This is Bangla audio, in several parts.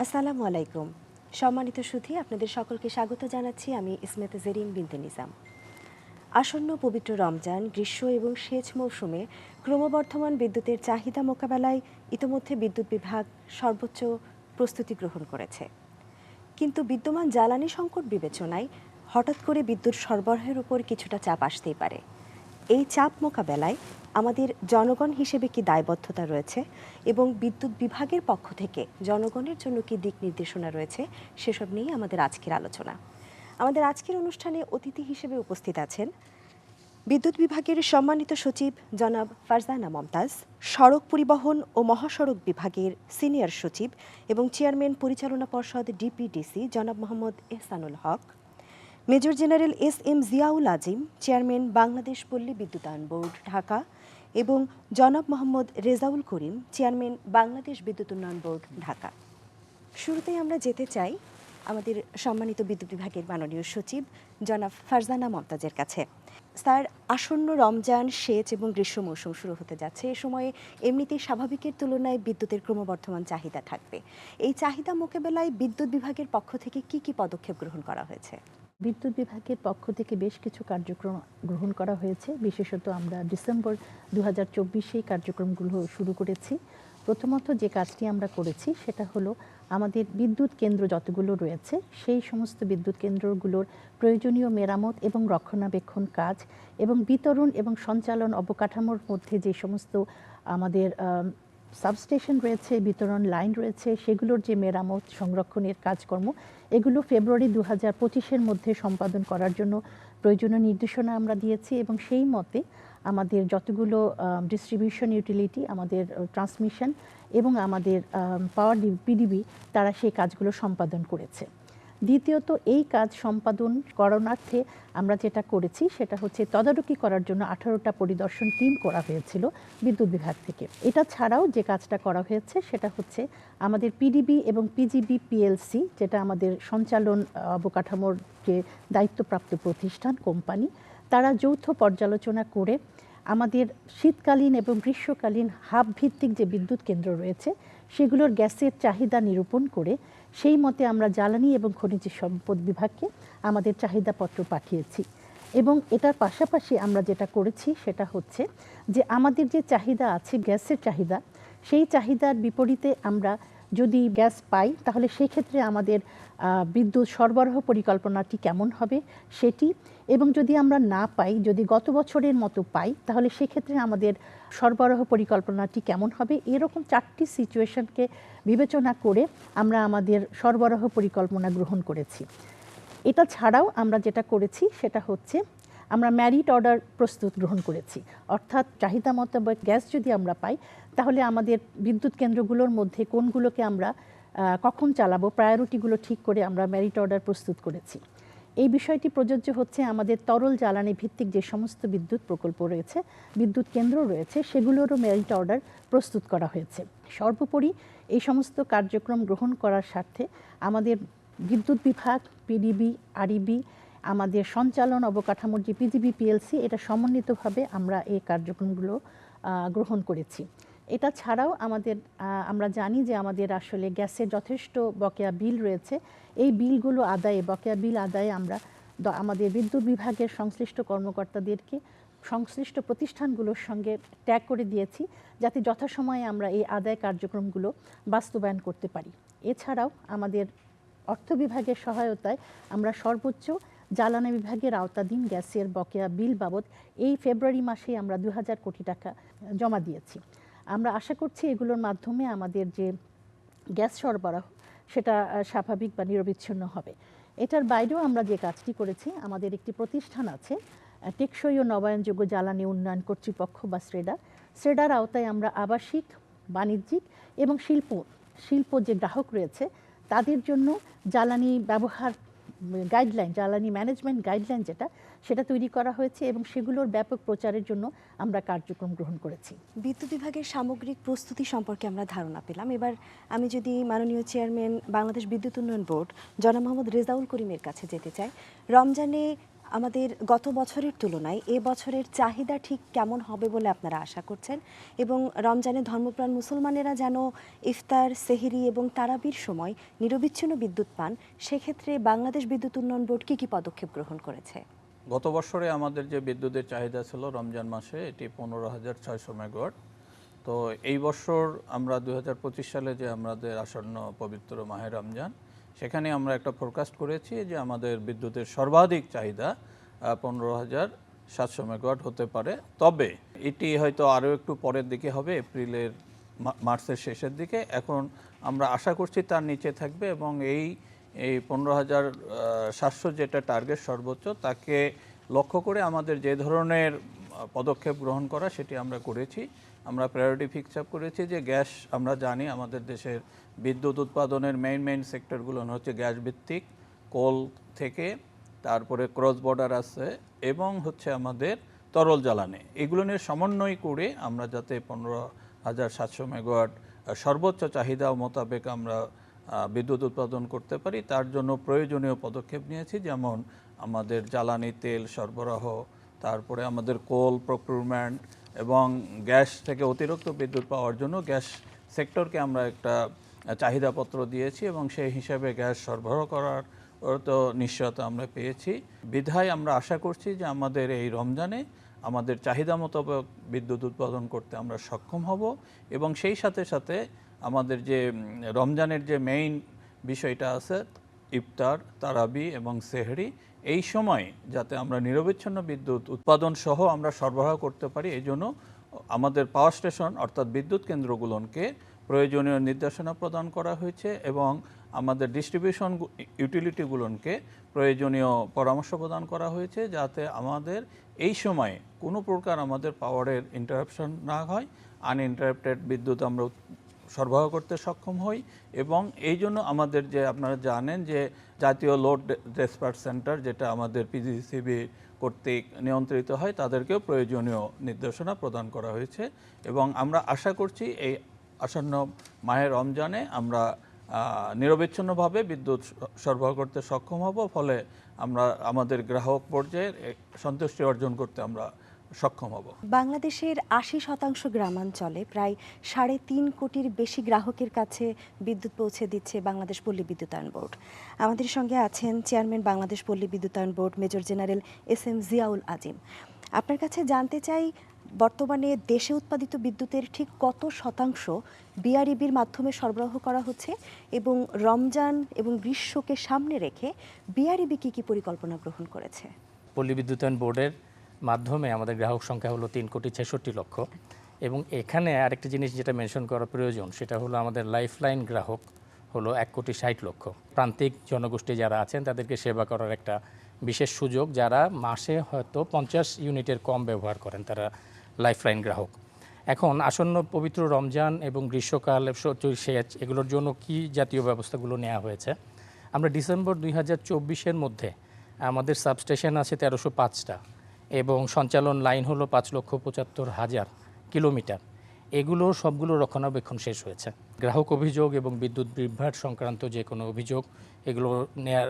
আসসালামু আলাইকুম। সম্মানিত সুধী, আপনাদের সকলকে স্বাগত জানাচ্ছি। আমি ইসমেত জেরিন বিনতে নিজাম। আসন্ন পবিত্র রমজান, গ্রীষ্ম এবং সেচ মৌসুমে ক্রমবর্ধমান বিদ্যুতের চাহিদা মোকাবেলায় ইতোমধ্যে বিদ্যুৎ বিভাগ সর্বোচ্চ প্রস্তুতি গ্রহণ করেছে। কিন্তু বিদ্যমান জ্বালানি সংকট বিবেচনায় হঠাৎ করে বিদ্যুৎ সরবরাহের উপর কিছুটা চাপ আসতেই পারে। এই চাপ মোকাবেলায় আমাদের জনগণ হিসেবে কি দায়বদ্ধতা রয়েছে এবং বিদ্যুৎ বিভাগের পক্ষ থেকে জনগণের জন্য কি দিক নির্দেশনা রয়েছে, সেসব নিয়ে আমাদের আজকের আলোচনা। আমাদের আজকের অনুষ্ঠানে অতিথি হিসেবে উপস্থিত আছেন বিদ্যুৎ বিভাগের সম্মানিত সচিব জনাব ফারজানা মমতাজ, সড়ক পরিবহন ও মহাসড়ক বিভাগের সিনিয়র সচিব এবং চেয়ারম্যান পরিচালনা পর্ষদ ডিপিডিসি জনাব Mohammad Ehsanul Haque, major general S M Ziaul Azim, chairman Bangladesh Palli Bidyutayan board Dhaka, এবং জনাব মোহাম্মদ রেজাউল করিম, চেয়ারম্যান বাংলাদেশ বিদ্যুৎ উন্নয়ন বোর্ড ঢাকা। শুরুতেই আমরা যেতে চাই আমাদের সম্মানিত বিদ্যুৎ বিভাগের মাননীয় সচিব জনাব ফারজানা মমতাজের কাছে। স্যার, আসন্ন রমজান, সেচ এবং গ্রীষ্ম মৌসুম শুরু হতে যাচ্ছে। এ সময়ে এমনিতেই স্বাভাবিকের তুলনায় বিদ্যুতের ক্রমবর্ধমান চাহিদা থাকবে। এই চাহিদা মোকাবেলায় বিদ্যুৎ বিভাগের পক্ষ থেকে কি কি পদক্ষেপ গ্রহণ করা হয়েছে? বিদ্যুৎ বিভাগের পক্ষ থেকে বেশ কিছু কার্যক্রম গ্রহণ করা হয়েছে। বিশেষত আমরা ডিসেম্বর 2024 কার্যক্রমগুলো শুরু করেছি। প্রথমত যে কাজটি আমরা করেছি সেটা হলো আমাদের বিদ্যুৎ কেন্দ্র যতগুলো রয়েছে সেই সমস্ত বিদ্যুৎ কেন্দ্রগুলোর প্রয়োজনীয় মেরামত এবং রক্ষণাবেক্ষণ কাজ এবং বিতরণ এবং সঞ্চালন অবকাঠামোর মধ্যে যে সমস্ত আমাদের সাবস্টেশন রয়েছে, বিতরণ লাইন রয়েছে, সেগুলোর যে মেরামত সংরক্ষণের কাজকর্ম, এগুলো ফেব্রুয়ারি 2025-এর মধ্যে সম্পাদন করার জন্য প্রয়োজনীয় নির্দেশনা আমরা দিয়েছি এবং সেই মতে আমাদের যতগুলো ডিস্ট্রিবিউশন ইউটিলিটি, আমাদের ট্রান্সমিশন এবং আমাদের পাওয়ার পিডিবি, তারা সেই কাজগুলো সম্পাদন করেছে। দ্বিতীয়ত, এই কাজ সম্পাদন করণার্থে আমরা যেটা করেছি সেটা হচ্ছে তদারকি করার জন্য 18টা পরিদর্শন টিম করা হয়েছিল বিদ্যুৎ বিভাগ থেকে। এটা ছাড়াও যে কাজটা করা হয়েছে সেটা হচ্ছে আমাদের পিডিবি এবং পিজিবি পিএলসি, যেটা আমাদের সঞ্চালন অবকাঠামোর যে দায়িত্বপ্রাপ্ত প্রতিষ্ঠান কোম্পানি, তারা যৌথ পর্যালোচনা করে আমাদের শীতকালীন এবং গ্রীষ্মকালীন হাব ভিত্তিক যে বিদ্যুৎ কেন্দ্র রয়েছে সেগুলোর গ্যাসের চাহিদা নিরূপণ করে সেই মতে আমরা জ্বালানি এবং খনিজ সম্পদ বিভাগকে আমাদের চাহিদাপত্র পাঠিয়েছি। এবং এটার পাশাপাশি আমরা যেটা করেছি সেটা হচ্ছে যে আমাদের যে চাহিদা আছে গ্যাসের চাহিদা, সেই চাহিদার বিপরীতে আমরা যদি গ্যাস পাই তাহলে সেই ক্ষেত্রে আমাদের বিদ্যুৎ সরবরাহ পরিকল্পনাটি কেমন হবে সেটি, এবং যদি আমরা না পাই, যদি গত বছরের মতো পাই, তাহলে সেক্ষেত্রে আমাদের সরবরাহ পরিকল্পনাটি কেমন হবে, এরকম 4টি সিচুয়েশনকে বিবেচনা করে আমরা আমাদের সরবরাহ পরিকল্পনা গ্রহণ করেছি। এটা ছাড়াও আমরা যেটা করেছি সেটা হচ্ছে আমরা ম্যারিট অর্ডার প্রস্তুত গ্রহণ করেছি। অর্থাৎ চাহিদা মোতাবেক গ্যাস যদি আমরা পাই তাহলে আমাদের বিদ্যুৎ কেন্দ্রগুলোর মধ্যে কোনগুলোকে আমরা কখন চালাবো, প্রায়োরিটিগুলো ঠিক করে আমরা ম্যারিট অর্ডার প্রস্তুত করেছি। এই বিষয়টি প্রযোজ্য হচ্ছে আমাদের তরল জ্বালানি ভিত্তিক যে সমস্ত বিদ্যুৎ প্রকল্প রয়েছে, বিদ্যুৎ কেন্দ্র রয়েছে, সেগুলোরও মেরিট অর্ডার প্রস্তুত করা হয়েছে। সর্বোপরি এই সমস্ত কার্যক্রম গ্রহণ করার স্বার্থে আমাদের বিদ্যুৎ বিভাগ, পিডিবি, আরইবি, আমাদের সঞ্চালন অবকাঠামোর যে পিজিবি পিএলসি, এটা সমন্বিতভাবে আমরা এই কার্যক্রমগুলো গ্রহণ করেছি। এটা ছাড়াও আমরা জানি যে আমাদের আসলে গ্যাসের যথেষ্ট বকেয়া বিল রয়েছে। এই বিলগুলো আদায়ে, বকেয়া বিল আদায়ে আমরা আমাদের বিদ্যুৎ বিভাগের সংশ্লিষ্ট কর্মকর্তাদেরকে সংশ্লিষ্ট প্রতিষ্ঠানগুলোর সঙ্গে ট্যাগ করে দিয়েছি যাতে যথাসময়ে আমরা এই আদায় কার্যক্রমগুলো বাস্তবায়ন করতে পারি। এছাড়াও আমাদের অর্থ বিভাগের সহায়তায় আমরা সর্বোচ্চ জ্বালানি বিভাগের আওতাধীন গ্যাসের বকেয়া বিল বাবদ এই ফেব্রুয়ারি মাসেই আমরা 2000 কোটি টাকা জমা দিয়েছি। আমরা আশা করছি এগুলোর মাধ্যমে আমাদের যে গ্যাস সরবরাহ সেটা স্বাভাবিক বা নিরবিচ্ছিন্ন হবে। এটার বাইরেও আমরা যে কাজটি করেছি, আমাদের একটি প্রতিষ্ঠান আছে টেকসই ও নবায়নযোগ্য জ্বালানি উন্নয়ন কর্তৃপক্ষ বা স্রেডার আওতায় আমরা আবাসিক, বাণিজ্যিক এবং শিল্প যে গ্রাহক রয়েছে তাদের জন্য জ্বালানি ব্যবহার গাইডলাইন, জ্বালানি ম্যানেজমেন্ট গাইডলাইন সেটা তৈরি করা হয়েছে এবং সেগুলোর ব্যাপক প্রচারের জন্য আমরা কার্যক্রম গ্রহণ করেছি। বিদ্যুৎ বিভাগের সামগ্রিক প্রস্তুতি সম্পর্কে আমরা ধারণা পেলাম। এবার আমি যদি মাননীয় চেয়ারম্যান বাংলাদেশ বিদ্যুৎ উন্নয়ন বোর্ড জনাব মোহাম্মদ রেজাউল করিমের কাছে যেতে চাই। রমজানে আমাদের গত বছরের তুলনায় এ বছরের চাহিদা ঠিক কেমন হবে বলে আপনারা আশা করছেন, এবং রমজানে ধর্মপ্রাণ মুসলমানেরা যেন ইফতার, সেহরি এবং তারাবির সময় নিরবিচ্ছিন্ন বিদ্যুৎ পান, সেক্ষেত্রে বাংলাদেশ বিদ্যুৎ উন্নয়ন বোর্ড কী কী পদক্ষেপ গ্রহণ করেছে? গত বছরে আমাদের যে বিদ্যুতের চাহিদা ছিল রমজান মাসে, এটি 15,600 মেগাওয়াট। তো এই বছর আমরা 2025 সালে যে আমাদের আসন্ন পবিত্র মাহে রমজান, সেখানে আমরা একটা ফোরকাস্ট করেছি যে আমাদের বিদ্যুতের সর্বাধিক চাহিদা 15,700 মেগাওয়াট হতে পারে। তবে এটি হয়তো আরও একটু পরের দিকে হবে, এপ্রিলের মার্চের শেষের দিকে। এখন আমরা আশা করছি তার নিচে থাকবে, এবং এই 15,700 যেটা টার্গেট সর্বোচ্চ, তাকে লক্ষ্য করে আমাদের যে ধরনের পদক্ষেপ গ্রহণ করা সেটি আমরা করেছি। আমরা প্রায়োরিটি ফিক্স আপ করেছি যে গ্যাস, আমরা জানি আমাদের দেশের বিদ্যুৎ উৎপাদনের মেইন সেক্টরগুলো হচ্ছে গ্যাস ভিত্তিক, কোল থেকে, তারপরে ক্রস বর্ডার আছে, এবং হচ্ছে আমাদের তরল জ্বালানি। এগুলো নিয়ে সমন্বয় করে আমরা যাতে 15,700 মেগাওয়াট সর্বোচ্চ চাহিদা মোতাবেক আমরা বিদ্যুৎ উৎপাদন করতে পারি, তার জন্য প্রয়োজনীয় পদক্ষেপ নিয়েছি। যেমন আমাদের জ্বালানি তেল সরবরাহ, তারপরে আমাদের কোল প্রক্রিউরমেন্ট, এবং গ্যাস থেকে অতিরিক্ত বিদ্যুৎ পাওয়ার জন্য গ্যাস সেক্টরকে আমরা একটা চাহিদাপত্র দিয়েছি, এবং সেই হিসাবে গ্যাস সরবরাহ করার তো নিশ্চয়তা আমরা পেয়েছি। বিধায় আমরা আশা করছি যে আমাদের এই রমজানে আমাদের চাহিদা মোতাবেক বিদ্যুৎ উৎপাদন করতে আমরা সক্ষম হব, এবং সেই সাথে সাথে আমাদের যে রমজানের যে মেইন বিষয়টা আছে, ইফতার, তারাবি এবং সেহরি, এই সময় যাতে আমরা নিরবিচ্ছিন্ন বিদ্যুৎ উৎপাদন সহ আমরা সরবরাহ করতে পারি, এই জন্য আমাদের পাওয়ার স্টেশন অর্থাৎ বিদ্যুৎ কেন্দ্রগুলোকে প্রয়োজনীয় নির্দেশনা প্রদান করা হয়েছে, এবং আমাদের ডিস্ট্রিবিউশন ইউটিলিটিগুলোকে প্রয়োজনীয় পরামর্শ প্রদান করা হয়েছে, যাতে আমাদের এই সময়ে কোনো প্রকার আমাদের পাওয়ারের ইন্টারাপশন না হয়, আনইন্টারাপ্টেড বিদ্যুৎ আমরা সরবরাহ করতে সক্ষম হই। এবং এই জন্য আমাদের যে, আপনারা জানেন যে জাতীয় লোড ডেসপ্যাচ সেন্টার, যেটা আমাদের পিজিসিবি কর্তৃক নিয়ন্ত্রিত হয়, তাদেরকেও প্রয়োজনীয় নির্দেশনা প্রদান করা হয়েছে। এবং আমরা আশা করছি এই আসন্ন মাহে রমজানে আমরা নিরবিচ্ছিন্নভাবে বিদ্যুৎ সরবরাহ করতে সক্ষম হব, ফলে আমরা আমাদের গ্রাহক পর্যায়ে সন্তুষ্টি অর্জন করতে আমরা সক্ষম হব। বাংলাদেশের 80% গ্রামাঞ্চলে প্রায় 3.5 কোটির বেশি গ্রাহকের কাছে বিদ্যুৎ পৌঁছে দিচ্ছে বাংলাদেশ পল্লী বিদ্যুতায়ন বোর্ড। আমাদের সঙ্গে আছেন chairman Bangladesh Palli Bidyutayan board major general SM Ziaul Azim. আপনার কাছে জানতে চাই, বর্তমানে দেশে উৎপাদিত বিদ্যুতের ঠিক কত শতাংশ বিআরইবির মাধ্যমে সরবরাহ করা হচ্ছে, এবং রমজান এবং গ্রীষ্মকে সামনে রেখে বিআরইবি কী কী পরিকল্পনা গ্রহণ করেছে? পল্লী বিদ্যুতায়ন বোর্ডের মাধ্যমে আমাদের গ্রাহক সংখ্যা হলো 3,66,00,000, এবং এখানে আরেকটি জিনিস যেটা মেনশন করা প্রয়োজন, সেটা হলো আমাদের লাইফলাইন গ্রাহক হলো 1,60,00,000। প্রান্তিক জনগোষ্ঠী যারা আছেন তাদেরকে সেবা করার একটা বিশেষ সুযোগ, যারা মাসে হয়তো 50 ইউনিটের কম ব্যবহার করেন, তারা লাইফলাইন গ্রাহক। এখন আসন্ন পবিত্র রমজান এবং গ্রীষ্মকাল, সেচ, এগুলোর জন্য কি জাতীয় ব্যবস্থাগুলো নেওয়া হয়েছে। আমরা ডিসেম্বর 2024-এর মধ্যে আমাদের সাবস্টেশন আছে 1305টা, এবং সঞ্চালন লাইন হলো 5,75,000 কিলোমিটার। এগুলো সবগুলো রক্ষণাবেক্ষণ শেষ হয়েছে। গ্রাহক অভিযোগ এবং বিদ্যুৎ বিভ্রাট সংক্রান্ত যে কোনো অভিযোগ, এগুলো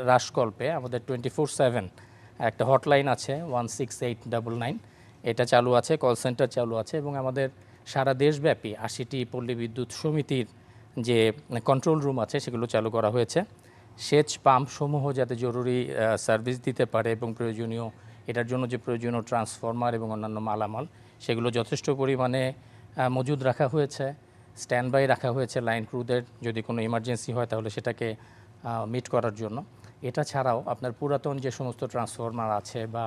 হ্রাসকল্পে আমাদের 24/7 একটা হটলাইন আছে 16899, এটা চালু আছে, কল সেন্টার চালু আছে, এবং আমাদের সারা দেশব্যাপী 80টি পল্লী বিদ্যুৎ সমিতির যে কন্ট্রোল রুম আছে সেগুলো চালু করা হয়েছে। সেচ পাম্পসমূহ যাতে জরুরি সার্ভিস দিতে পারে, এবং প্রয়োজনীয়, এটার জন্য যে প্রয়োজনীয় ট্রান্সফরমার এবং অন্যান্য মালামাল, সেগুলো যথেষ্ট পরিমাণে মজুদ রাখা হয়েছে। স্ট্যান্ড বাই রাখা হয়েছে লাইন ক্রুদের, যদি কোনো ইমার্জেন্সি হয় তাহলে সেটাকে মিট করার জন্য। এটা ছাড়াও আপনার পুরাতন যে সমস্ত ট্রান্সফরমার আছে বা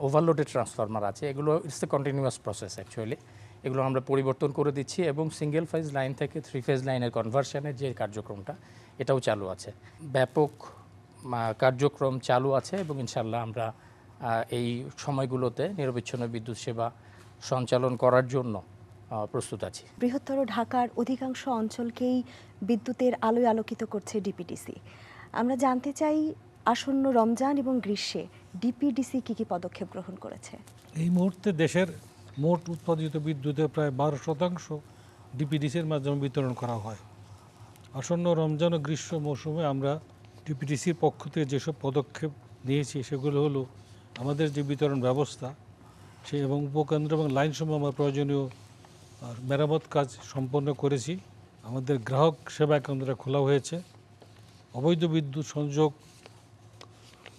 ওভারলোডেড ট্রান্সফরমার আছে, এগুলো it's a continuous process actually, এগুলো আমরা পরিবর্তন করে দিচ্ছি, এবং সিঙ্গেল ফেজ লাইন থেকে 3 ফেজ লাইনের কনভার্সনের যে কার্যক্রমটা, এটাও চালু আছে। ব্যাপক কার্যক্রম চালু আছে, এবং ইনশাল্লাহ আমরা এই সময়গুলোতে নিরবিচ্ছিন্ন বিদ্যুৎ সেবা সঞ্চালন করার জন্য প্রস্তুত আছি। বৃহত্তর ঢাকার অধিকাংশ অঞ্চলকেই বিদ্যুতের আলোয় আলোকিত করছে ডিপিডিসি। আমরা জানতে চাই, আসন্ন রমজান এবং গ্রীষ্মে ডিপিডিসি কী কী পদক্ষেপ গ্রহণ করেছে? এই মুহূর্তে দেশের মোট উৎপাদিত বিদ্যুতের প্রায় 12% ডিপিডিসির মাধ্যমে বিতরণ করা হয়। আসন্ন রমজান ও গ্রীষ্ম মৌসুমে আমরা ডিপিডিসির পক্ষ থেকে যেসব পদক্ষেপ নিয়েছি সেগুলো হলো, আমাদের যে বিতরণ ব্যবস্থা এবং উপকেন্দ্র এবং লাইনসমূহ আমরা প্রয়োজনীয় মেরামত কাজ সম্পন্ন করেছি। আমাদের গ্রাহক সেবা কেন্দ্র খোলা হয়েছে। অবৈধ বিদ্যুৎ সংযোগ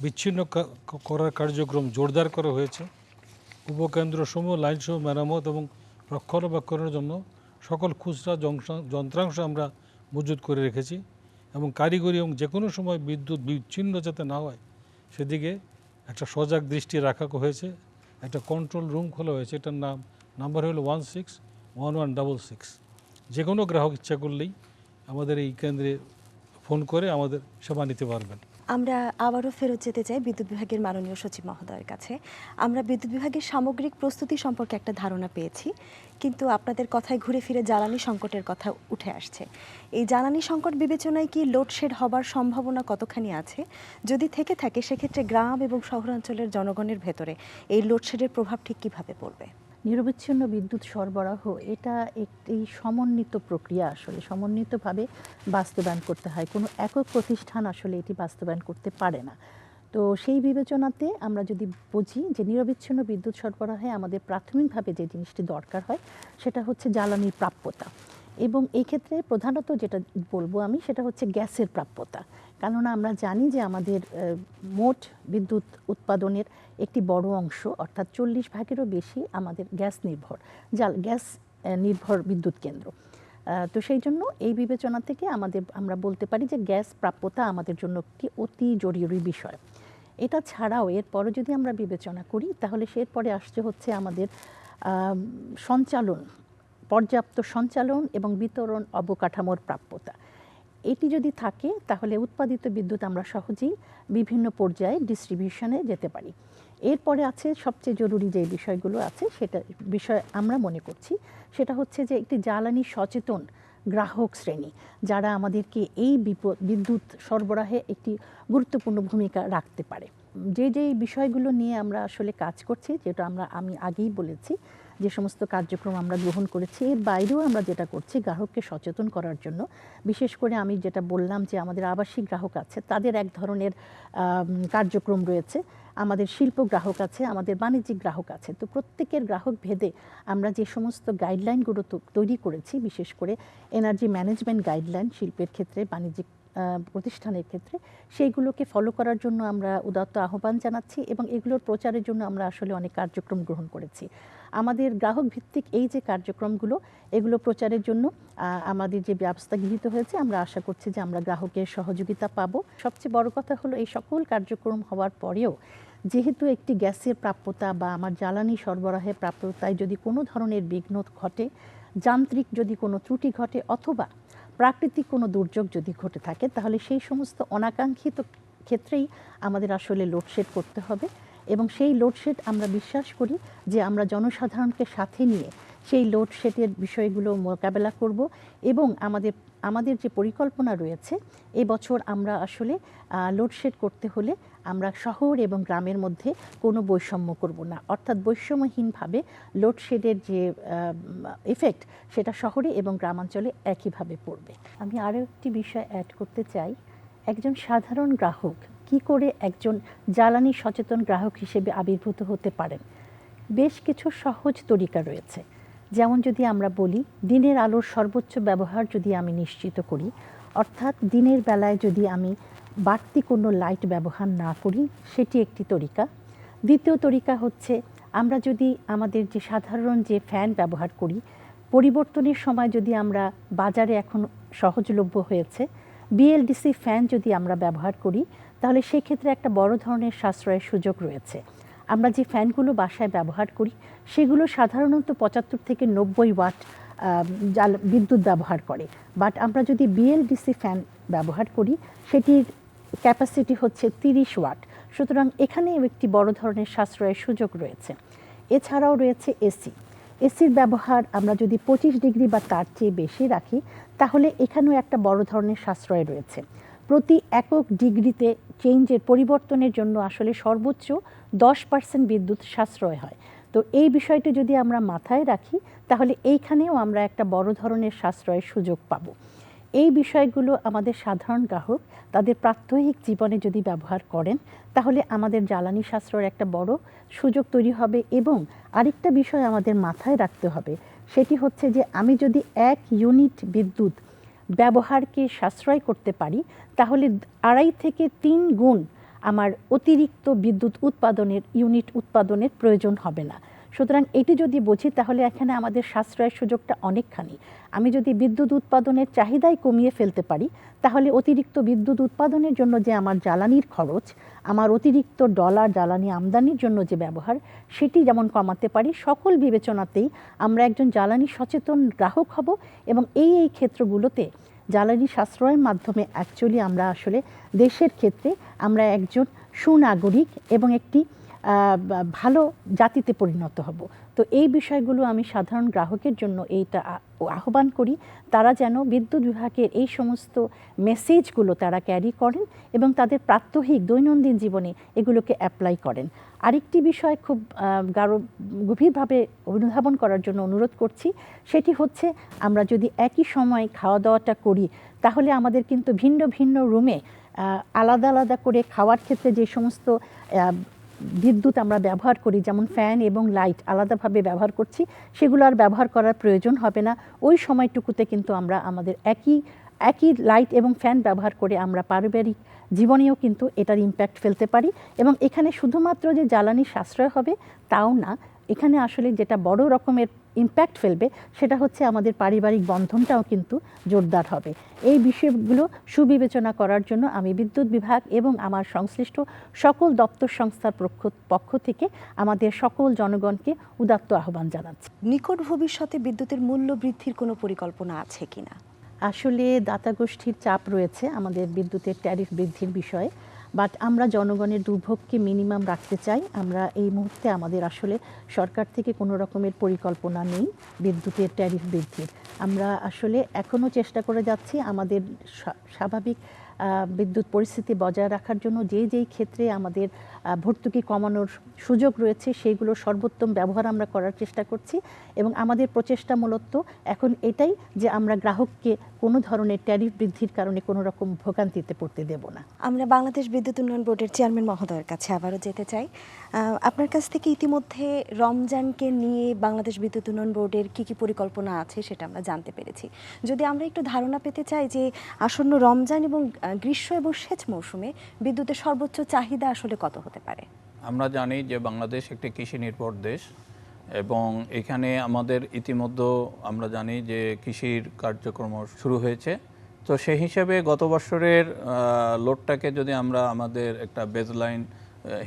বিচ্ছিন্ন করার কার্যক্রম জোরদার করা হয়েছে। উপকেন্দ্রসমূহ লাইনসমূহ মেরামত এবং রক্ষণাবেক্ষণের জন্য সকল খুচরা যন্ত্রাংশ আমরা মজুত করে রেখেছি এবং কারিগরি এবং যে কোনো সময় বিদ্যুৎ বিচ্ছিন্ন যাতে না হয় সেদিকে একটা সজাগ দৃষ্টি রাখা হয়েছে। একটা কন্ট্রোল রুম খোলা হয়েছে, এটার নাম্বার হলো 161166। যে কোনো গ্রাহক ইচ্ছা করলেই আমাদের এই কেন্দ্রে ফোন করে আমাদের সেবা নিতে পারবেন। আমরা আবারও ফেরত যেতে চাই বিদ্যুৎ বিভাগের মাননীয় সচিব মহোদয়ের কাছে। আমরা বিদ্যুৎ বিভাগের সামগ্রিক প্রস্তুতি সম্পর্কে একটা ধারণা পেয়েছি, কিন্তু আপনাদের কথায় ঘুরে ফিরে জ্বালানি সংকটের কথা উঠে আসছে। এই জ্বালানি সংকট বিবেচনায় কি লোডশেড হবার সম্ভাবনা কতখানি আছে? যদি থেকে থাকে সেক্ষেত্রে গ্রাম এবং শহরাঞ্চলের জনগণের ভেতরে এই লোডশেডের প্রভাব ঠিক কীভাবে পড়বে? নিরবচ্ছিন্ন বিদ্যুৎ সরবরাহ এটা একটি সমন্বিত প্রক্রিয়া, আসলে সমন্বিতভাবে বাস্তবায়ন করতে হয়। কোনো একক প্রতিষ্ঠান আসলে এটি বাস্তবায়ন করতে পারে না। তো সেই বিবেচনাতে আমরা যদি বুঝি যে নিরবিচ্ছিন্ন বিদ্যুৎ সরবরাহে আমাদের প্রাথমিকভাবে যে জিনিসটি দরকার হয় সেটা হচ্ছে জ্বালানির প্রাপ্যতা, এবং এই ক্ষেত্রে প্রধানত যেটা বলবো আমি সেটা হচ্ছে গ্যাসের প্রাপ্যতা। কেননা আমরা জানি যে আমাদের মোট বিদ্যুৎ উৎপাদনের একটি বড় অংশ অর্থাৎ 40% বেশি আমাদের গ্যাস নির্ভর বিদ্যুৎ কেন্দ্র। তো সেই জন্য এই বিবেচনা থেকে আমরা বলতে পারি যে গ্যাস প্রাপ্যতা আমাদের জন্য একটি অতি জরুরি বিষয়। এটা ছাড়াও এরপরে যদি আমরা বিবেচনা করি তাহলে এরপরে আসছে হচ্ছে আমাদের পর্যাপ্ত সঞ্চালন এবং বিতরণ অবকাঠামোর প্রাপ্যতা। এটি যদি থাকে তাহলে উৎপাদিত বিদ্যুৎ আমরা সহজেই বিভিন্ন পর্যায়ে ডিস্ট্রিবিউশনে যেতে পারি। এরপরে আছে সবচেয়ে জরুরি যে বিষয়গুলো আছে সেটা বিষয় আমরা মনে করছি সেটা হচ্ছে যে একটি জ্বালানি সচেতন গ্রাহক শ্রেণী যারা আমাদেরকে এই বিদ্যুৎ সরবরাহে একটি গুরুত্বপূর্ণ ভূমিকা রাখতে পারে। যে বিষয়গুলো নিয়ে আমরা আসলে কাজ করছি, যেটা আমি আগেই বলেছি যে সমস্ত কার্যক্রম আমরা গ্রহণ করেছি, এর বাইরেও আমরা যেটা করছি গ্রাহককে সচেতন করার জন্য, বিশেষ করে আমি যেটা বললাম যে আমাদের আবাসিক গ্রাহক আছে তাদের এক ধরনের কার্যক্রম রয়েছে, আমাদের শিল্প গ্রাহক আছে, আমাদের বাণিজ্যিক গ্রাহক আছে। তো প্রত্যেকের গ্রাহক ভেদে আমরা যে সমস্ত গাইডলাইনগুলো তৈরি করেছি, বিশেষ করে এনার্জি ম্যানেজমেন্ট গাইডলাইন শিল্পের ক্ষেত্রে, বাণিজ্যিক প্রতিষ্ঠানের ক্ষেত্রে, সেইগুলোকে ফলো করার জন্য আমরা উদাত্ত আহ্বান জানাচ্ছি এবং এগুলোর প্রচারের জন্য আমরা আসলে অনেক কার্যক্রম গ্রহণ করেছি। আমাদের গ্রাহক ভিত্তিক এই যে কার্যক্রমগুলো, এগুলো প্রচারের জন্য আমাদের যে ব্যবস্থা গৃহীত হয়েছে, আমরা আশা করছি যে আমরা গ্রাহকের সহযোগিতা পাবো। সবচেয়ে বড় কথা হলো এই সকল কার্যক্রম হওয়ার পরেও যেহেতু একটি গ্যাসের প্রাপ্যতা বা আমার জ্বালানি সরবরাহের প্রাপ্যতায় যদি কোনো ধরনের বিঘ্ন ঘটে, যান্ত্রিক যদি কোনো ত্রুটি ঘটে অথবা প্রাকৃতিক কোনো দুর্যোগ যদি ঘটে থাকে, তাহলে সেই সমস্ত অনাকাঙ্ক্ষিত ক্ষেত্রেই আমাদের আসলে লোডশেড করতে হবে। এবং সেই লোডশেড আমরা বিশ্বাস করি যে আমরা জনসাধারণকে সাথে নিয়ে সেই লোডশেডের বিষয়গুলো মোকাবেলা করব এবং আমাদের যে পরিকল্পনা রয়েছে, এবছর আমরা আসলে লোডশেড করতে হলে আমরা শহর এবং গ্রামের মধ্যে কোনো বৈষম্য করব না, অর্থাৎ বৈষম্যহীনভাবে লোডশেডের যে ইফেক্ট সেটা শহরে এবং গ্রামাঞ্চলে একইভাবে পড়বে। আমি আরও একটি বিষয় অ্যাড করতে চাই, একজন সাধারণ গ্রাহক কি করে একজন জ্বালানি সচেতন গ্রাহক হিসেবে আবির্ভূত হতে পারেন। বেশ কিছু সহজ তরিকা রয়েছে, যেমন যদি আমরা বলি দিনের আলোর সর্বোচ্চ ব্যবহার যদি আমি নিশ্চিত করি, অর্থাৎ দিনের বেলায় যদি আমি বাড়তি কোনো লাইট ব্যবহার না করি, সেটি একটি তরিকা। দ্বিতীয় তরিকা হচ্ছে আমরা যদি আমাদের যে সাধারণ যে ফ্যান ব্যবহার করি, পরিবর্তনের সময় যদি আমরা বাজারে এখন সহজলভ্য হয়েছে বিএলডিসি ফ্যান যদি আমরা ব্যবহার করি, তাহলে সেক্ষেত্রে একটা বড় ধরনের সাশ্রয়ের সুযোগ রয়েছে। আমরা যে ফ্যানগুলো বাসায় ব্যবহার করি সেগুলো সাধারণত 75 থেকে 90 ওয়াট বিদ্যুৎ ব্যবহার করে, বাট আমরা যদি বিএলডিসি ফ্যান ব্যবহার করি সেটির ক্যাপাসিটি হচ্ছে 30 ওয়াট। সুতরাং এখানেও একটি বড় ধরনের সাশ্রয়ের সুযোগ রয়েছে। এছাড়াও রয়েছে এসির ব্যবহার আমরা যদি 25 ডিগ্রি বা তার চেয়ে বেশি রাখি, তাহলে এখানেও একটা বড় ধরনের সাশ্রয় রয়েছে। প্রতি একক ডিগ্রিতে চেঞ্জের পরিবর্তনের জন্য আসলে সর্বোচ্চ 10% বিদ্যুৎ সাশ্রয় হয়। তো এই বিষয়টি যদি আমরা মাথায় রাখি তাহলে এইখানেও আমরা একটা বড় ধরনের সাশ্রয়ের সুযোগ পাব। এই বিষয়গুলো আমাদের সাধারণ গ্রাহক তাদের প্রাত্যহিক জীবনে যদি ব্যবহার করেন তাহলে আমাদের জ্বালানি সাশ্রয়ের একটা বড় সুযোগ তৈরি হবে। এবং আরেকটা বিষয় আমাদের মাথায় রাখতে হবে, সেটি হচ্ছে যে আমি যদি 1 ইউনিট বিদ্যুৎ ব্যবহারকে সাশ্রয় করতে পারি তাহলে 2.5 থেকে 3 গুণ আমার অতিরিক্ত বিদ্যুৎ ইউনিট উৎপাদনের প্রয়োজন হবে না। সুতরাং এটি যদি বুঝি তাহলে এখানে আমাদের সাশ্রয়ের সুযোগটা অনেকখানি। আমি যদি বিদ্যুৎ উৎপাদনের চাহিদাই কমিয়ে ফেলতে পারি তাহলে অতিরিক্ত বিদ্যুৎ উৎপাদনের জন্য যে আমার জ্বালানির খরচ, আমার অতিরিক্ত ডলার জ্বালানি আমদানির জন্য যে ব্যবহার, সেটি যেমন কমাতে পারি। সকল বিবেচনাতেই আমরা একজন জ্বালানি সচেতন গ্রাহক হব এবং এই ক্ষেত্রগুলোতে জ্বালানি সাশ্রয়ের মাধ্যমে অ্যাকচুয়ালি আমরা আসলে দেশের ক্ষেত্রে আমরা একজন সুনাগরিক এবং একটি ভালো জাতিতে পরিণত হব। তো এই বিষয়গুলো আমি সাধারণ গ্রাহকের জন্য এইটা আহ্বান করি, তারা যেন বিদ্যুৎ বিভাগের এই সমস্ত মেসেজগুলো তারা ক্যারি করেন এবং তাদের প্রাত্যহিক দৈনন্দিন জীবনে এগুলোকে অ্যাপ্লাই করেন। আরেকটি বিষয় খুব গভীরভাবে অনুধাবন করার জন্য অনুরোধ করছি, সেটি হচ্ছে আমরা যদি একই সময় খাওয়া দাওয়াটা করি তাহলে আমাদের কিন্তু ভিন্ন ভিন্ন রুমে আলাদা আলাদা করে খাওয়ার ক্ষেত্রে যে সমস্ত বিদ্যুৎ আমরা ব্যবহার করি, যেমন ফ্যান এবং লাইট আলাদাভাবে ব্যবহার করছি, সেগুলো আর ব্যবহার করার প্রয়োজন হবে না। ওই সময়টুকুতে কিন্তু আমরা আমাদের একই লাইট এবং ফ্যান ব্যবহার করে আমরা পারিবারিক জীবনেও কিন্তু এটার ইম্প্যাক্ট ফেলতে পারি। এবং এখানে শুধুমাত্র যে জ্বালানি সাশ্রয় হবে তাও না, এখানে আসলে যেটা বড় রকমের ইম্প্যাক্ট ফেলবে সেটা হচ্ছে আমাদের পারিবারিক বন্ধনটাও কিন্তু জোরদার হবে। এই বিষয়গুলো সুবিবেচনা করার জন্য আমি বিদ্যুৎ বিভাগ এবং আমার সংশ্লিষ্ট সকল দপ্তর সংস্থার পক্ষ থেকে আমাদের সকল জনগণকে উদাত্ত আহ্বান জানাচ্ছি। নিকট ভবিষ্যতে বিদ্যুতের মূল্য বৃদ্ধির কোনো পরিকল্পনা আছে কিনা? আসলে দাতা গোষ্ঠীর চাপ রয়েছে আমাদের বিদ্যুতের ট্যারিফ বৃদ্ধির বিষয়ে, বাট আমরা জনগণের দুর্ভোগকে মিনিমাম রাখতে চাই। আমরা এই মুহূর্তে আমাদের আসলে সরকার থেকে কোনো রকমের পরিকল্পনা নেই বিদ্যুতের ট্যারিফ বৃদ্ধির। আমরা আসলে এখনও চেষ্টা করে যাচ্ছি আমাদের স্বাভাবিক বিদ্যুৎ পরিস্থিতি বজায় রাখার জন্য যেই ক্ষেত্রে আমাদের ভর্তুকি কমানোর সুযোগ রয়েছে সেইগুলো সর্বোত্তম ব্যবহার আমরা করার চেষ্টা করছি। এবং আমাদের প্রচেষ্টা মূলত এখন এটাই যে আমরা গ্রাহককে কোনো ধরনের ট্যারিফ বৃদ্ধির কারণে কোনো রকম ভোগান্তিতে পড়তে দেব না। আমরা বাংলাদেশ বিদ্যুৎ উন্নয়ন বোর্ডের চেয়ারম্যান মহোদয়ের কাছে আবারও যেতে চাই। আপনার কাছ থেকে ইতিমধ্যে রমজানকে নিয়ে বাংলাদেশ বিদ্যুৎ উন্নয়ন বোর্ডের কী কী পরিকল্পনা আছে সেটা আমরা জানতে পেরেছি। যদি আমরা একটু ধারণা পেতে চাই যে আসন্ন রমজান এবং গ্রীষ্ম এবং সেচ মৌসুমে বিদ্যুতের সর্বোচ্চ চাহিদা আসলে কত হতে পারে? আমরা জানি যে বাংলাদেশ একটি কৃষি নির্ভর দেশ এবং এখানে আমাদের ইতিমধ্যে আমরা জানি যে কৃষির কার্যক্রম শুরু হয়েছে। তো সেই হিসাবে গত বছরের লোডটাকে যদি আমরা আমাদের একটা বেজলাইন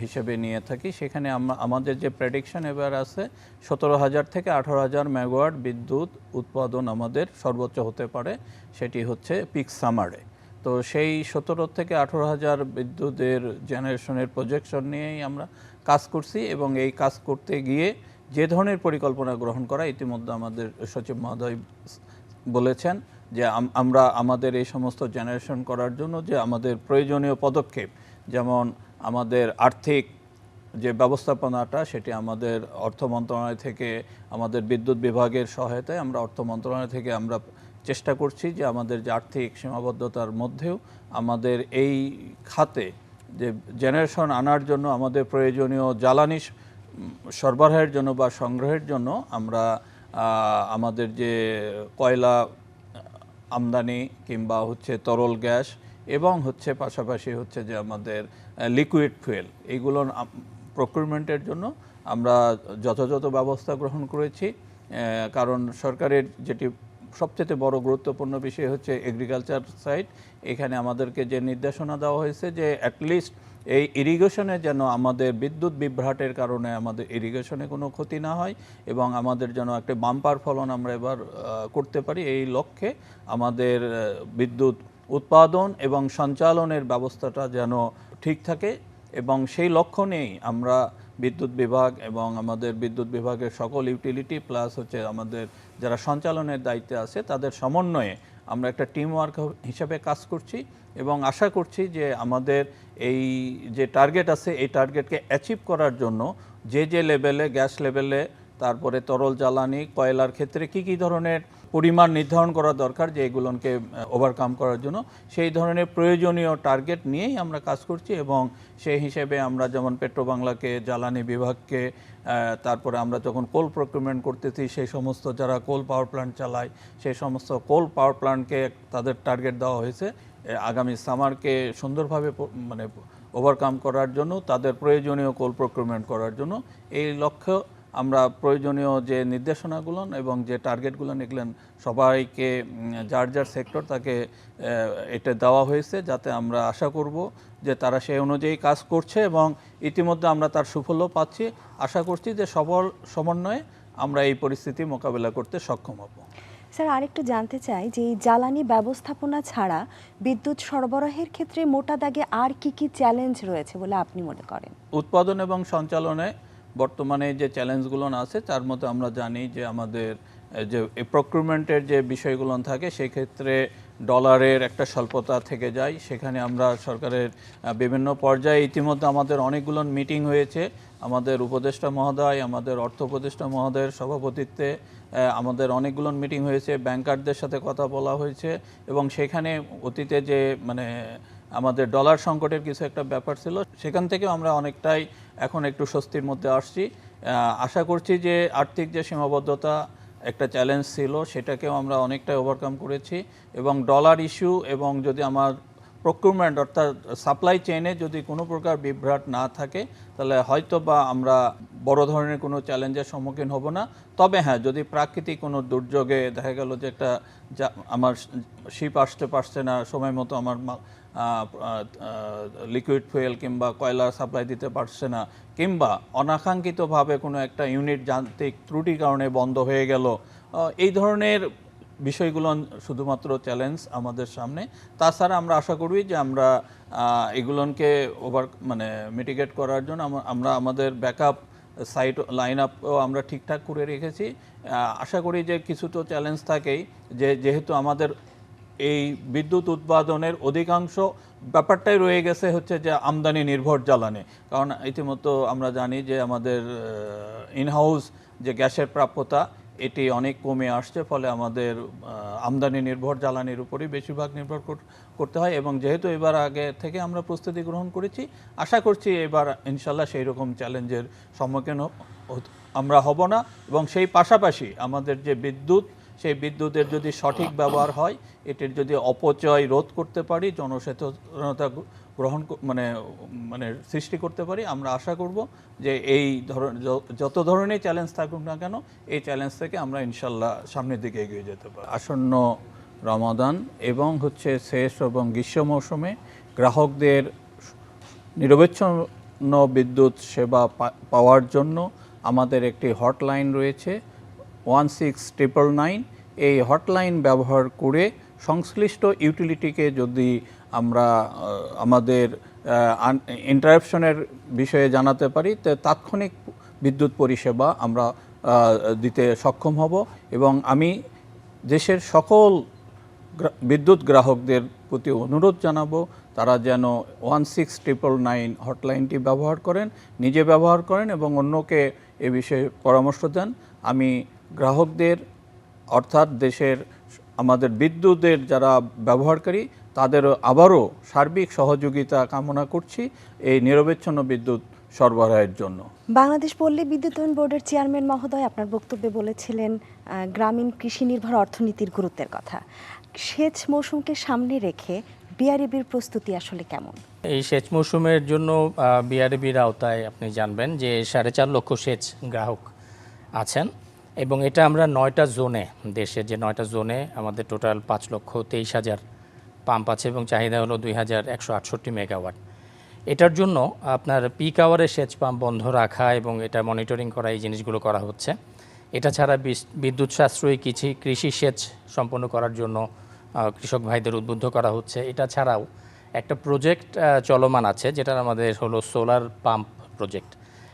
হিসেবে নিয়ে থাকি, সেখানে আমাদের যে প্রেডিকশন এবার আছে 17,000 থেকে 18,000 মেগাওয়াট বিদ্যুৎ উৎপাদন আমাদের সর্বোচ্চ হতে পারে, সেটি হচ্ছে পিক সামারে। তো সেই 17 থেকে 18,000 বিদ্যুতের জেনারেশনের প্রজেকশন নিয়েই আমরা কাজ করছি এবং এই কাজ করতে গিয়ে যে ধরনের পরিকল্পনা গ্রহণ করা ইতিমধ্যে আমাদের সচিব মহোদয় বলেছেন যে আমরা আমাদের এই সমস্ত জেনারেশন করার জন্য যে আমাদের প্রয়োজনীয় পদক্ষেপ, যেমন আমাদের আর্থিক যে ব্যবস্থাপনাটা সেটি আমাদের অর্থ মন্ত্রণালয় থেকে আমাদের বিদ্যুৎ বিভাগের সহায়তায় আমরা অর্থ মন্ত্রণালয় থেকে আমরা চেষ্টা করছি যে আমাদের যে আর্থিক সীমাবদ্ধতার মধ্যেও আমাদের এই খাতে যে জেনারেশন আনার জন্য আমাদের প্রয়োজনীয় জ্বালানি সরবরাহের জন্য বা সংগ্রহের জন্য আমরা আমাদের যে কয়লা আমদানি কিংবা হচ্ছে তরল গ্যাস এবং হচ্ছে পাশাপাশি হচ্ছে যে আমাদের লিকুইড ফুয়েল, এইগুলোর প্রকিউরমেন্টের জন্য আমরা যথাযথ ব্যবস্থা গ্রহণ করেছি। কারণ সরকারের যেটি সবচেয়ে বড় গুরুত্বপূর্ণ বিষয় হচ্ছে এগ্রিকালচার সাইড। এখানে আমাদেরকে যে নির্দেশনা দেওয়া হয়েছে যে অ্যাটলিস্ট এই ইরিগেশনে যেন আমাদের বিদ্যুৎ বিভ্রাটের কারণে আমাদের ইরিগেশনে কোনো ক্ষতি না হয় এবং আমাদের যেন একটা বাম্পার ফলন আমরা এবার করতে পারি, এই লক্ষ্যে আমাদের বিদ্যুৎ উৎপাদন এবং সঞ্চালনের ব্যবস্থাটা যেন ঠিক থাকে এবং সেই লক্ষ্য নিয়েই আমরা বিদ্যুৎ বিভাগ এবং আমাদের বিদ্যুৎ বিভাগের সকল ইউটিলিটি প্লাস হচ্ছে আমাদের যারা সঞ্চালনের দায়িত্বে আছে তাদের সমন্বয়ে আমরা একটা টিম ওয়ার্ক হিসাবে কাজ করছি এবং আশা করছি যে আমাদের এই যে টার্গেট আছে এই টার্গেটকে অ্যাচিভ করার জন্য যে লেভেলে গ্যাস লেভেলে, তারপরে তরল জ্বালানি কয়লার ক্ষেত্রে কী ধরনের পরিমাণ নির্ধারণ করা দরকার যে এগুলোকে ওভারকাম করার জন্য। সেই ধরনের প্রয়োজনীয় টার্গেট নিয়েই আমরা কাজ করছি এবং সেই হিসেবে আমরা যেমন পেট্রোবাংলাকে, জ্বালানি বিভাগকে, তারপরে আমরা যখন কোল প্রকিউরমেন্ট করতেছি সেই সমস্ত যারা কোল পাওয়ার প্ল্যান্ট চালায় সেই সমস্ত কোল পাওয়ার প্ল্যান্টকে তাদের টার্গেট দেওয়া হয়েছে আগামী সামারকে সুন্দরভাবে মানে ওভারকাম করার জন্য, তাদের প্রয়োজনীয় কোল প্রকিউরমেন্ট করার জন্য। এই লক্ষ্য আমরা প্রয়োজনীয় যে নির্দেশনাগুলো এবং যে টার্গেটগুলো নিলেন সবাইকে যার যার সেক্টর তাকে এটা দেওয়া হয়েছে, যাতে আমরা আশা করব যে তারা সেই অনুযায়ী কাজ করছে এবং ইতিমধ্যে আমরা তার সুফলও পাচ্ছি। আশা করছি যে সমন্বয়ে আমরা এই পরিস্থিতি মোকাবেলা করতে সক্ষম হব। স্যার, আরেকটু জানতে চাই যে এই জ্বালানি ব্যবস্থাপনা ছাড়া বিদ্যুৎ সরবরাহের ক্ষেত্রে মোটা দাগে আর কি কি চ্যালেঞ্জ রয়েছে বলে আপনি মনে করেন? উৎপাদন এবং সঞ্চালনে বর্তমানে যে চ্যালেঞ্জগুলো আছে তার মধ্যে আমরা জানি যে আমাদের যে প্রকিউরমেন্টের যে বিষয়গুলো থাকে সেই ক্ষেত্রে ডলারের একটা স্বল্পতা থেকে যায়। সেখানে আমরা সরকারের বিভিন্ন পর্যায়ে ইতিমধ্যে আমাদের অনেকগুলো মিটিং হয়েছে। আমাদের উপদেষ্টা মহোদয়, আমাদের অর্থ উপদেষ্টা মহোদয়ের সভাপতিত্বে আমাদের অনেকগুলো মিটিং হয়েছে, ব্যাংকারদের সাথে কথা বলা হয়েছে এবং সেখানে অতীতে যে মানে আমাদের ডলার সংকটের কিছু একটা ব্যাপার ছিল সেখান থেকেও আমরা অনেকটাই এখন একটু স্বস্তির মধ্যে আসছি। আশা করছি যে আর্থিক যে সীমাবদ্ধতা একটা চ্যালেঞ্জ ছিল সেটাকেও আমরা অনেকটাই ওভারকাম করেছি এবং ডলার ইস্যু এবং যদি আমার প্রকিউরমেন্ট অর্থাৎ সাপ্লাই চেইনে যদি কোনো প্রকার বিভ্রাট না থাকে তাহলে হয়তো বা আমরা বড় ধরনের কোনো চ্যালেঞ্জের সম্মুখীন হব না। তবে হ্যাঁ, যদি প্রাকৃতিক কোনো দুর্যোগে দেখা গেল যে একটা আমার শিপ আসতে পারছে না সময় মতো, আমার লিকুইড ফুয়েল কিংবা কয়লা সাপ্লাই দিতে পারছে না, কিংবা অনাকাঙ্ক্ষিতভাবে কোনো একটা ইউনিট যান্ত্রিক ত্রুটির কারণে বন্ধ হয়ে গেল, এই ধরনের বিষয়গুলো শুধুমাত্র চ্যালেঞ্জ আমাদের সামনে। তাছাড়া আমরা আশা করি যে আমরা এগুলোকে মানে মিটিগেট করার জন্য আমরা আমাদের ব্যাকআপ সাইট লাইন আপও আমরা ঠিকঠাক করে রেখেছি। আশা করি যে কিছু তো চ্যালেঞ্জ থাকেই, যেহেতু আমাদের এই বিদ্যুৎ উৎপাদনের অধিকাংশ ব্যাপারটাই রয়ে গেছে হচ্ছে যে আমদানি নির্ভর জ্বালানি। কারণ ইতিমধ্যে আমরা জানি যে আমাদের ইনহাউস যে গ্যাসের প্রাপ্যতা এটি অনেক কমে আসছে, ফলে আমাদের আমদানি নির্ভর জ্বালানির উপরই বেশিরভাগ নির্ভর করতে হয় এবং যেহেতু এবার আগে থেকে আমরা প্রস্তুতি গ্রহণ করেছি, আশা করছি এবার ইনশাল্লাহ সেই রকম চ্যালেঞ্জের সম্মুখীন আমরা হব না। এবং সেই পাশাপাশি আমাদের যে বিদ্যুৎ, সেই বিদ্যুতের যদি সঠিক ব্যবহার হয়, এটির যদি অপচয় রোধ করতে পারি, জনসচেতনতা গ্রহণ মানে সৃষ্টি করতে পারি, আমরা আশা করব যে এই যত ধরনের চ্যালেঞ্জ থাকুক না কেন এই চ্যালেঞ্জ থেকে আমরা ইনশাল্লাহ সামনের দিকে এগিয়ে যেতে পারি। আসন্ন রমাদান এবং শেষ এবং গ্রীষ্ম মৌসুমে গ্রাহকদের নিরবচ্ছিন্ন বিদ্যুৎ সেবা পাওয়ার জন্য আমাদের একটি হটলাইন রয়েছে 16999। এই হটলাইন ব্যবহার করে সংশ্লিষ্ট ইউটিলিটিকে যদি আমরা আমাদের ইন্টারাপশনের বিষয়ে জানাতে পারি, তাৎক্ষণিক বিদ্যুৎ পরিষেবা আমরা দিতে সক্ষম হব। এবং আমি দেশের সকল বিদ্যুৎ গ্রাহকদের প্রতি অনুরোধ জানাবো তারা যেন 16999 হটলাইনটি ব্যবহার করেন, নিজে ব্যবহার করেন এবং অন্যকে এ বিষয়ে পরামর্শ দেন। আমি গ্রাহকদের অর্থাৎ দেশের আমাদের বিদ্যুতের যারা ব্যবহারকারী তাদের আবারও সার্বিক সহযোগিতা কামনা করছি এই নিরবচ্ছিন্ন বিদ্যুৎ সরবরাহের জন্য। বাংলাদেশ পল্লী বিদ্যুতায়ন বোর্ডের চেয়ারম্যান মহোদয় আপনার বক্তব্যে বলেছিলেন গ্রামীণ কৃষি নির্ভর অর্থনীতির গুরুত্বের কথা। সেচ মৌসুমকে সামনে রেখে বিআরইবির প্রস্তুতি আসলে কেমন? এই সেচ মৌসুমের জন্য বিআরইবির আওতায় আপনি জানবেন যে 4.5 লক্ষ সেচ গ্রাহক আছেন এবং এটা আমরা 9টা জোনে, দেশের যে 9টা জোনে আমাদের টোটাল 5,23,000 পাম্প আছে এবং চাহিদা হলো 2,168 মেগাওয়াট। এটার জন্য আপনার পিক আওয়ারে সেচ পাম্প বন্ধ রাখা এবং এটা মনিটরিং করা, এই জিনিসগুলো করা হচ্ছে। এটা ছাড়া বিদ্যুৎ সাশ্রয়ী কৃষি সেচ সম্পন্ন করার জন্য কৃষক ভাইদের উদ্বুদ্ধ করা হচ্ছে। এটা ছাড়াও একটা প্রজেক্ট চলমান আছে যেটার আমাদের হলো সোলার পাম্প প্রজেক্ট।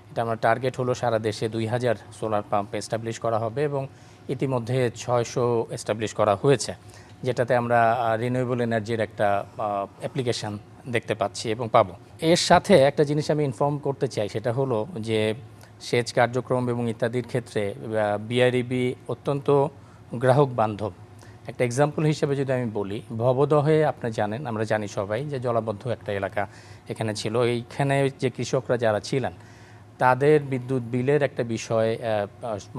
এটা আমার টার্গেট হলো সারা দেশে 2,000 সোলার পাম্প এস্টাবলিশ করা হবে এবং ইতিমধ্যে 600 এস্টাবলিশ করা হয়েছে, যেটাতে আমরা রিনিউয়েবল এনার্জির একটা অ্যাপ্লিকেশান দেখতে পাচ্ছি এবং পাবো। এর সাথে একটা জিনিস আমি ইনফর্ম করতে চাই, সেটা হলো যে সেচ কার্যক্রম এবং ইত্যাদির ক্ষেত্রে বিআরইবি অত্যন্ত গ্রাহক বান্ধব। একটা এক্সাম্পল হিসেবে যদি আমি বলি, ভবদহে আপনি জানেন, আমরা জানি সবাই যে জলাবদ্ধ একটা এলাকা এখানে ছিল। এইখানে যে কৃষকরা যারা ছিলেন তাদের বিদ্যুৎ বিলের একটা বিষয়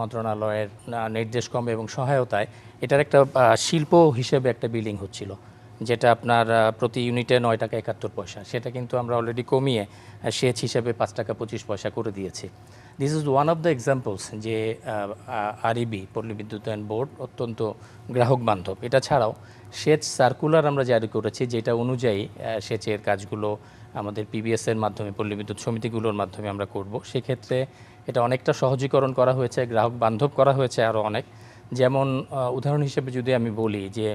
মন্ত্রণালয়ের নির্দেশক্রমে এবং সহায়তায় এটার একটা শিল্প হিসেবে একটা বিলিং হচ্ছিল, যেটা আপনার প্রতি ইউনিটে 9 টাকা 71 পয়সা। সেটা কিন্তু আমরা অলরেডি কমিয়ে সেচ হিসেবে 5 টাকা 25 পয়সা করে দিয়েছি। This is one of the examples যে আরইবি পল্লী বিদ্যুতায়ন বোর্ড অত্যন্ত গ্রাহক বান্ধব। এটা ছাড়াও সেচ সার্কুলার আমরা জারি করেছি, যেটা অনুযায়ী সেচের কাজগুলো আমাদের পিবিএস এর মাধ্যমে, পল্লী বিদ্যুৎ সমিতিগুলোর মাধ্যমে আমরা করব। সেক্ষেত্রে এটা অনেকটা সহজীকরণ করা হয়েছে, গ্রাহক বান্ধব করা হয়েছে আরও অনেক। যেমন উদাহরণ হিসেবে যদি আমি বলি যে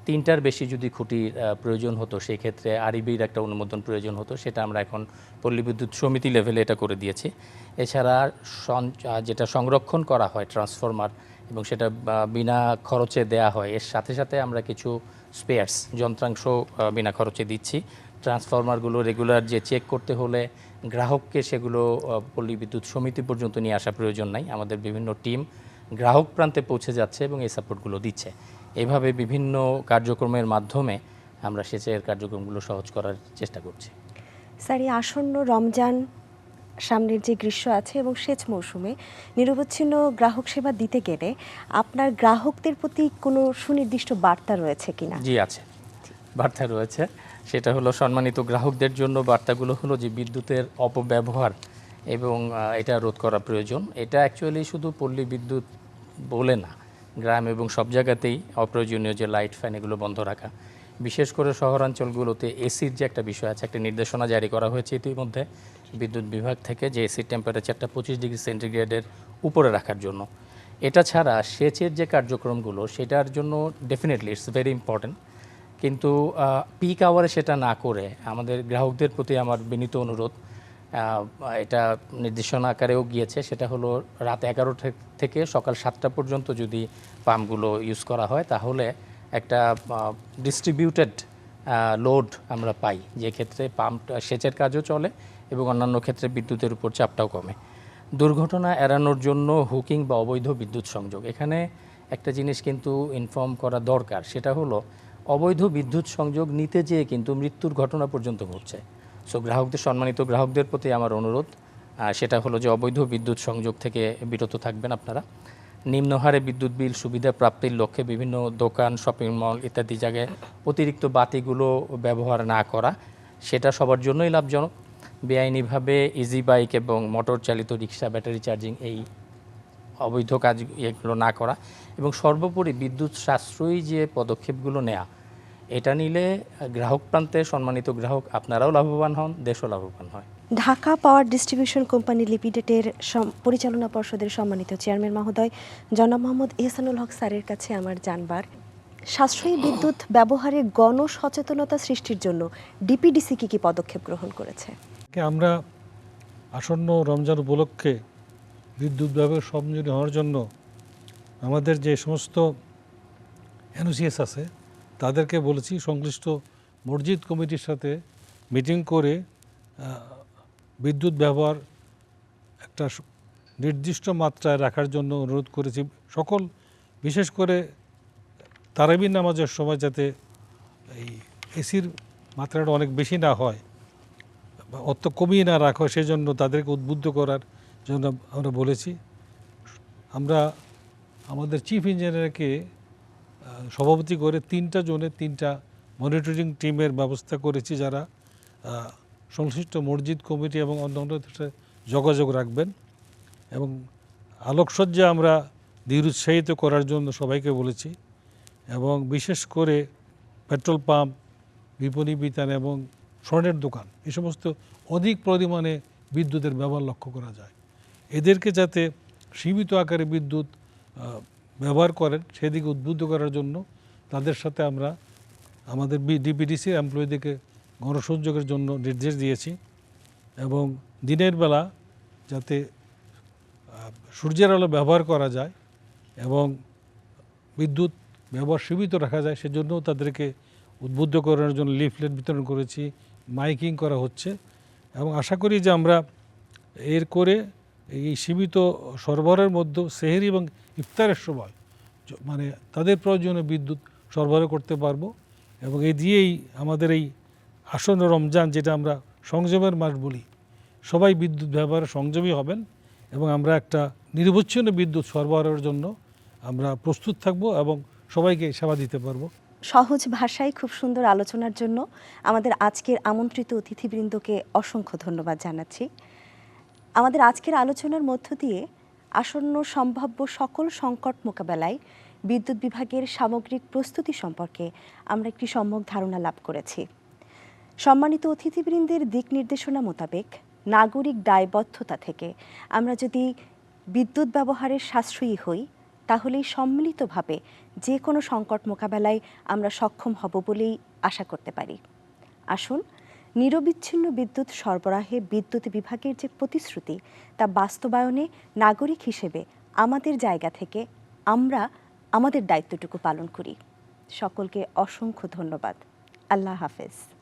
3টার বেশি যদি খুঁটির প্রয়োজন হতো, সেই ক্ষেত্রে আরইবির একটা অনুমোদন প্রয়োজন হতো, সেটা আমরা এখন পল্লী বিদ্যুৎ সমিতি লেভেলে এটা করে দিয়েছি। এছাড়া যেটা সংরক্ষণ করা হয় ট্রান্সফরমার, এবং সেটা বিনা খরচে দেয়া হয়, এর সাথে সাথে আমরা কিছু স্পেয়ার্স যন্ত্রাংশ বিনা খরচে দিচ্ছি। ট্রান্সফরমারগুলো রেগুলার যে চেক করতে হলে গ্রাহককে সেগুলো পল্লী বিদ্যুৎ সমিতি পর্যন্ত নিয়ে আসা প্রয়োজন নাই, আমাদের বিভিন্ন টিম গ্রাহক প্রান্তে পৌঁছে যাচ্ছে এবং এই সাপোর্টগুলো দিচ্ছে। এইভাবে বিভিন্ন কার্যক্রমের মাধ্যমে আমরা সেচের কার্যক্রমগুলো সহজ করার চেষ্টা করছি। স্যার, এই আসন্ন রমজান, সামনের যে গ্রীষ্ম আছে এবং সেচ মৌসুমে নিরবচ্ছিন্ন গ্রাহক সেবা দিতে গেলে আপনার গ্রাহকদের প্রতি কোনো সুনির্দিষ্ট বার্তা রয়েছে কিনা? জি আছে, বার্তা রয়েছে। সেটা হলো সম্মানিত গ্রাহকদের জন্য বার্তাগুলো হলো যে বিদ্যুতের অপব্যবহার এবং এটা রোধ করা প্রয়োজন। এটা অ্যাকচুয়ালি শুধু পল্লী বিদ্যুৎ বলে না, গ্রাম এবং সব জায়গাতেই অপ্রয়োজনীয় যে লাইট ফ্যান এগুলো বন্ধ রাখা। বিশেষ করে শহরাঞ্চলগুলোতে এসির যে একটা বিষয় আছে, একটা নির্দেশনা জারি করা হয়েছে ইতিমধ্যে বিদ্যুৎ বিভাগ থেকে, যে এসির টেম্পারেচারটা 25 ডিগ্রি সেন্টিগ্রেডের উপরে রাখার জন্য। এটা ছাড়া সেচের যে কার্যক্রমগুলো, সেটার জন্য ডেফিনেটলি ইটস ভেরি ইম্পর্ট্যান্ট, কিন্তু পিক আওয়ারে সেটা না করে আমাদের গ্রাহকদের প্রতি আমার বিনীত অনুরোধ, এটা নির্দেশনা আকারেও গিয়েছে, সেটা হলো রাত 11টা থেকে সকাল 7টা পর্যন্ত যদি পাম্পগুলো ইউজ করা হয়, তাহলে একটা ডিস্ট্রিবিউটেড লোড আমরা পাই, যে ক্ষেত্রে পাম্প সেচের কাজও চলে এবং অন্যান্য ক্ষেত্রে বিদ্যুতের উপর চাপটাও কমে। দুর্ঘটনা এড়ানোর জন্য হুকিং বা অবৈধ বিদ্যুৎ সংযোগ, এখানে একটা জিনিস কিন্তু ইনফর্ম করা দরকার, সেটা হলো অবৈধ বিদ্যুৎ সংযোগ নিতে যেয়ে কিন্তু মৃত্যুর ঘটনা পর্যন্ত ঘটছে। সো গ্রাহকদের, সম্মানিত গ্রাহকদের প্রতি আমার অনুরোধ সেটা হলো যে অবৈধ বিদ্যুৎ সংযোগ থেকে বিরত থাকবেন আপনারা। নিম্নহারে বিদ্যুৎ বিল সুবিধা প্রাপ্তির লক্ষ্যে বিভিন্ন দোকান, শপিং মল ইত্যাদি জায়গায় অতিরিক্ত বাতিগুলো ব্যবহার না করা, সেটা সবার জন্যই লাভজনক। বেআইনিভাবে ইজি বাইক এবং মোটর চালিত রিক্সা, ব্যাটারি চার্জিং, এই অবৈধ কাজ এগুলো না করা, এবং সর্বোপরি বিদ্যুৎ সাশ্রয়ী যে পদক্ষেপগুলো নেওয়া, এটা নিলে গ্রাহক প্রান্তে সম্মানিত গ্রাহক আপনারাও লাভবান হন, দেশও লাভবান হয়। ঢাকা পাওয়ার ডিস্ট্রিবিউশন কোম্পানি লিমিটেডের পরিচালনা পর্ষদের সম্মানিত চেয়ারম্যান মহোদয় জনাব মোহাম্মদ এহসানুল হক স্যারের কাছে আমার জানবার, সাশ্রয়ী বিদ্যুৎ ব্যবহারে গণসচেতনতা সৃষ্টির জন্য ডিপিডিসি কি পদক্ষেপ গ্রহণ করেছে? আমরা আসন্ন রমজান উপলক্ষে বিদ্যুৎ ব্যবহার সংযোজী হওয়ার জন্য আমাদের যে সমস্ত এনওসিএস আছে তাদেরকে বলেছি সংশ্লিষ্ট মসজিদ কমিটির সাথে মিটিং করে বিদ্যুৎ ব্যবহার একটা নির্দিষ্ট মাত্রায় রাখার জন্য অনুরোধ করেছি সকল, বিশেষ করে তারাবি নামাজের সময় যাতে এই এসির মাত্রাটা অনেক বেশি না হয় বা অত কমিয়ে না রাখা হয়, সেই জন্য তাদেরকে উদ্বুদ্ধ করার জন্য আমরা বলেছি। আমরা আমাদের চিফ ইঞ্জিনিয়ারকে সভাপতি করে 3টা জোনে 3টা মনিটরিং টিমের ব্যবস্থা করেছি, যারা সংশ্লিষ্ট মসজিদ কমিটি এবং অন্যান্যদের সাথে যোগাযোগ রাখবেন। এবং আলোকসজ্জা আমরা নিরুৎসাহিত করার জন্য সবাইকে বলেছি, এবং বিশেষ করে পেট্রোল পাম্প, বিপণী বিতান এবং স্বর্ণের দোকান, এই সমস্ত অধিক পরিমাণে বিদ্যুতের ব্যবহার লক্ষ্য করা যায়, এদেরকে যাতে সীমিত আকারে বিদ্যুৎ ব্যবহার করেন সেদিকে উদ্বুদ্ধ করার জন্য তাদের সাথে আমরা আমাদের ডিপিডিসির এমপ্লয়ীদেরকে গণসংযোগের জন্য নির্দেশ দিয়েছি। এবং দিনের বেলা যাতে সূর্যের আলো ব্যবহার করা যায় এবং বিদ্যুৎ ব্যবহার সীমিত রাখা যায়, সেজন্যও তাদেরকে উদ্বুদ্ধ করার জন্য লিফলেট বিতরণ করেছি, মাইকিং করা হচ্ছে। এবং আশা করি যে আমরা এর করে এই সীমিত সরবরাহের মধ্যে সেহরি এবং ইফতারের সময় মানে তাদের প্রয়োজনীয় বিদ্যুৎ সরবরাহ করতে পারবো। এবং এই দিয়েই আমাদের এই আসন্ন রমজান, যেটা আমরা সংযমের মাস বলি, সবাই বিদ্যুৎ ব্যবহারে সংযমী হবেন এবং আমরা একটা নিরবচ্ছিন্ন বিদ্যুৎ সরবরাহের জন্য আমরা প্রস্তুত থাকব এবং সবাইকে সেবা দিতে পারবো। সহজ ভাষায় খুব সুন্দর আলোচনার জন্য আমাদের আজকের আমন্ত্রিত অতিথিবৃন্দকে অসংখ্য ধন্যবাদ জানাচ্ছি। আমাদের আজকের আলোচনার মধ্য দিয়ে আসন্ন সম্ভাব্য সকল সংকট মোকাবেলায় বিদ্যুৎ বিভাগের সামগ্রিক প্রস্তুতি সম্পর্কে আমরা একটি সম্যক ধারণা লাভ করেছি। সম্মানিত অতিথিবৃন্দের দিক নির্দেশনা মোতাবেক নাগরিক দায়বদ্ধতা থেকে আমরা যদি বিদ্যুৎ ব্যবহারের সাশ্রয়ী হই, তাহলেই সম্মিলিতভাবে যে কোনো সংকট মোকাবেলায় আমরা সক্ষম হব বলেই আশা করতে পারি। আসুন, নিরবিচ্ছিন্ন বিদ্যুৎ সরবরাহে বিদ্যুৎ বিভাগের যে প্রতিশ্রুতি, তা বাস্তবায়নে নাগরিক হিসেবে আমাদের জায়গা থেকে আমরা আমাদের দায়িত্বটুকু পালন করি। সকলকে অসংখ্য ধন্যবাদ। আল্লাহ হাফেজ।